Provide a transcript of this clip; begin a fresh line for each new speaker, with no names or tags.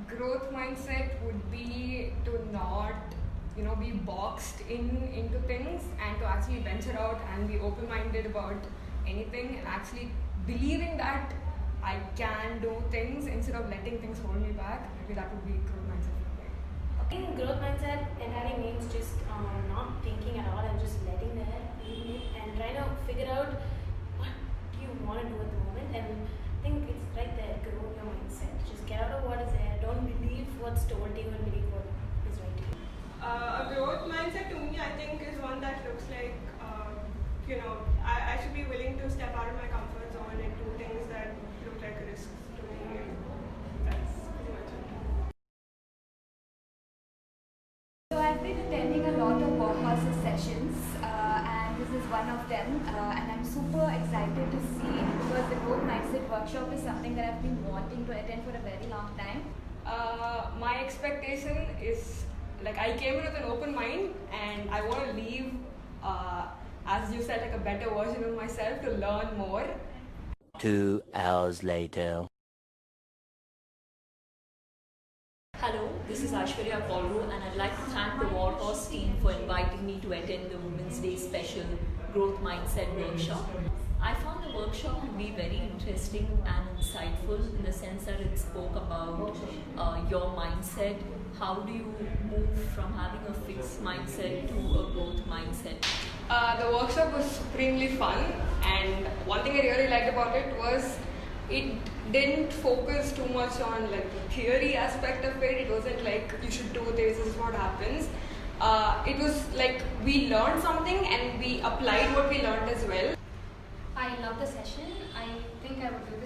Growth mindset would be to not be boxed into things, and to actually venture out and be open-minded about anything, and actually believing that I can do things instead of letting things hold me back. Maybe that would be growth mindset for me.
I think growth mindset entirely means just not thinking at all and just letting there, feeling it, and trying to figure out what you want to do at the moment. And I think it's right there, grow your mindset. Just get out of what is there. Don't believe what's told to you and believe what is right to you.
A growth mindset to me, I think, is one that looks like, I should be willing to step out of my comfort zone and do things that look like risks to me. And that's pretty much it.
So I've been attending a lot of Warhouse's sessions, and this is one of them, and I'm super excited to see, because the growth mindset workshop is something that I've been wanting to attend for a very long time.
My expectation is, I came in with an open mind, and I want to leave, as you said, a better version of myself, to learn more.
2 hours later.
Hello, this is Aishwarya Paulu, and I'd like to thank the Warhorse team for inviting me to attend the Women's Day special Growth Mindset workshop. I found the workshop to be very interesting and insightful, in the sense that it spoke about your mindset. How do you move from having a fixed mindset to a growth mindset?
The workshop was supremely fun, and one thing I really liked about it was it didn't focus too much on the theory aspect of it. It wasn't like you should do this is what happens. It was like we learned something and we applied what we learned as well.
I love the session. I think I would do this